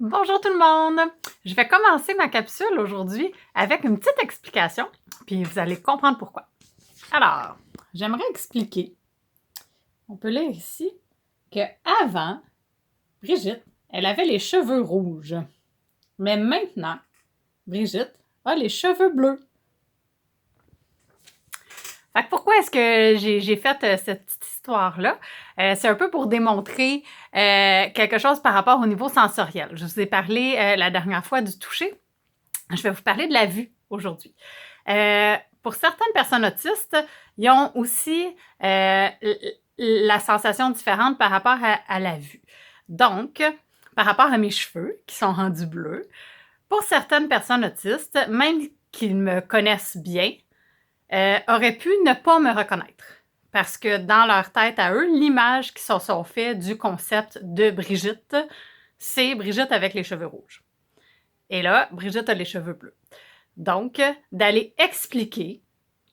Bonjour tout le monde! Je vais commencer ma capsule aujourd'hui avec une petite explication, puis vous allez comprendre pourquoi. Alors, j'aimerais expliquer, on peut lire ici, qu'avant, Brigitte, elle avait les cheveux rouges. Mais maintenant, Brigitte a les cheveux bleus. Fait que pourquoi est-ce que j'ai fait cette petite histoire-là? C'est un peu pour démontrer quelque chose par rapport au niveau sensoriel. Je vous ai parlé la dernière fois du toucher. Je vais vous parler de la vue aujourd'hui. Pour certaines personnes autistes, ils ont aussi la sensation différente par rapport à la vue. Donc, par rapport à mes cheveux qui sont rendus bleus, pour certaines personnes autistes, même qu'ils me connaissent bien, auraient pu ne pas me reconnaître. Parce que dans leur tête à eux, l'image qu'ils se sont fait du concept de Brigitte, c'est Brigitte avec les cheveux rouges. Et là, Brigitte a les cheveux bleus. Donc, d'aller expliquer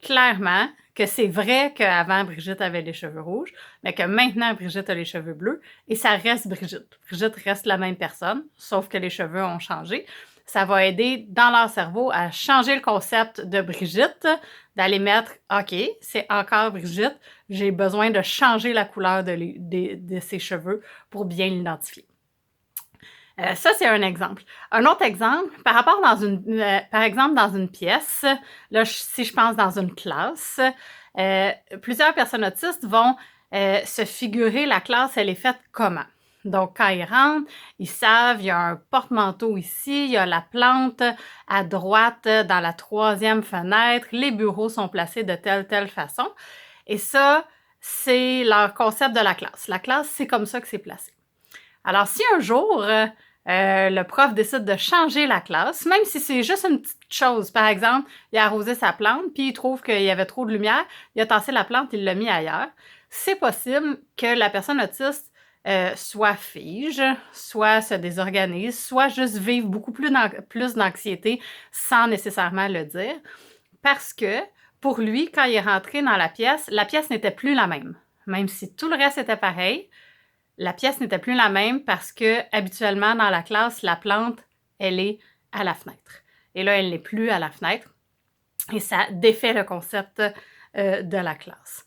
clairement que c'est vrai qu'avant, Brigitte avait les cheveux rouges, mais que maintenant, Brigitte a les cheveux bleus, et ça reste Brigitte. Brigitte reste la même personne, sauf que les cheveux ont changé. Ça va aider dans leur cerveau à changer le concept de Brigitte, d'aller mettre « OK, c'est encore Brigitte, j'ai besoin de changer la couleur de ses cheveux pour bien l'identifier. » Ça, c'est un exemple. Un autre exemple, par exemple, dans une pièce, là, si je pense dans une classe, plusieurs personnes autistes vont se figurer la classe, elle est faite comment? Donc, quand ils rentrent, ils savent, il y a un porte-manteau ici, il y a la plante à droite dans la troisième fenêtre, les bureaux sont placés de telle façon. Et ça, c'est leur concept de la classe. La classe, c'est comme ça que c'est placé. Alors, si un jour, le prof décide de changer la classe, même si c'est juste une petite chose, par exemple, il a arrosé sa plante, puis il trouve qu'il y avait trop de lumière, il a tassé la plante, il l'a mis ailleurs, c'est possible que la personne autiste soit fige, soit se désorganise, soit juste vive beaucoup plus d'anxiété sans nécessairement le dire, parce que pour lui, quand il est rentré dans la pièce n'était plus la même. Même si tout le reste était pareil, la pièce n'était plus la même parce que habituellement dans la classe, la plante, elle est à la fenêtre. Et là, elle n'est plus à la fenêtre. Et ça défait le concept de la classe.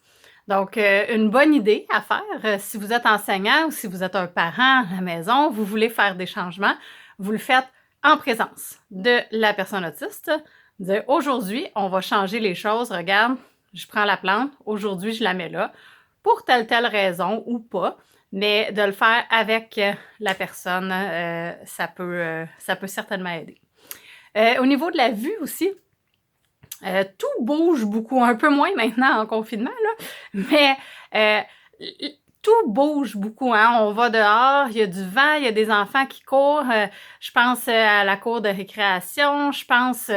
Donc, une bonne idée à faire, si vous êtes enseignant ou si vous êtes un parent à la maison, vous voulez faire des changements, vous le faites en présence de la personne autiste. Dire, aujourd'hui, on va changer les choses. Regarde, je prends la plante, aujourd'hui, je la mets là, pour telle raison ou pas. Mais de le faire avec la personne, ça peut certainement aider. Au niveau de la vue aussi, tout bouge beaucoup, un peu moins maintenant en confinement, là, mais tout bouge beaucoup, hein? On va dehors, il y a du vent, il y a des enfants qui courent. Je pense à la cour de récréation, je pense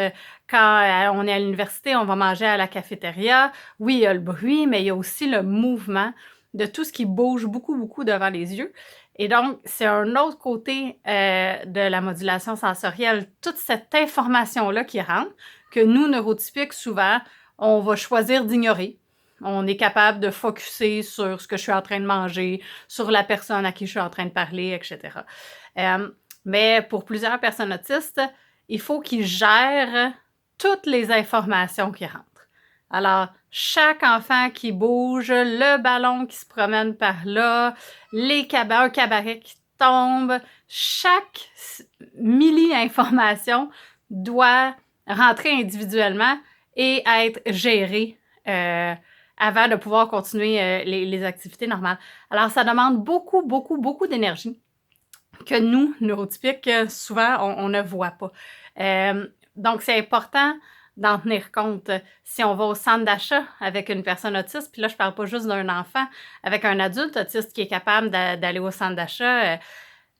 quand on est à l'université, on va manger à la cafétéria. Oui, il y a le bruit, mais il y a aussi le mouvement de tout ce qui bouge beaucoup devant les yeux. Et donc, c'est un autre côté de la modulation sensorielle, toute cette information-là qui rentre, que nous, neurotypiques, souvent, on va choisir d'ignorer. On est capable de focusser sur ce que je suis en train de manger, sur la personne à qui je suis en train de parler, etc. Mais pour plusieurs personnes autistes, il faut qu'ils gèrent toutes les informations qui rentrent. Alors, chaque enfant qui bouge, le ballon qui se promène par là, un cabaret qui tombe, chaque milli-information doit rentrer individuellement et être gérée avant de pouvoir continuer les activités normales. Alors, ça demande beaucoup d'énergie que nous, neurotypiques, souvent, on ne voit pas. Donc, c'est important d'en tenir compte. Si on va au centre d'achat avec une personne autiste, puis là, je parle pas juste d'un enfant, avec un adulte autiste qui est capable d'aller au centre d'achat,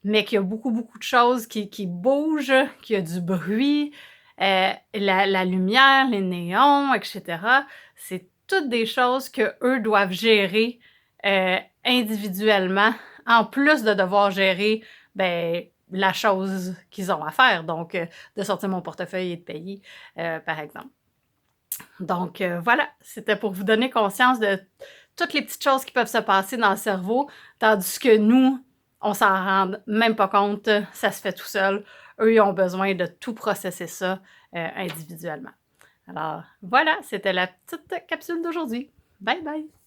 mais qu'il y a beaucoup de choses qui bougent, qu'il y a du bruit, la lumière, les néons, etc. C'est toutes des choses qu'eux doivent gérer individuellement, en plus de devoir gérer la chose qu'ils ont à faire, donc de sortir mon portefeuille et de payer, par exemple. Donc voilà, c'était pour vous donner conscience de toutes les petites choses qui peuvent se passer dans le cerveau, tandis que nous, on s'en rend même pas compte, ça se fait tout seul. Eux, ils ont besoin de tout processer ça individuellement. Alors voilà, c'était la petite capsule d'aujourd'hui. Bye bye!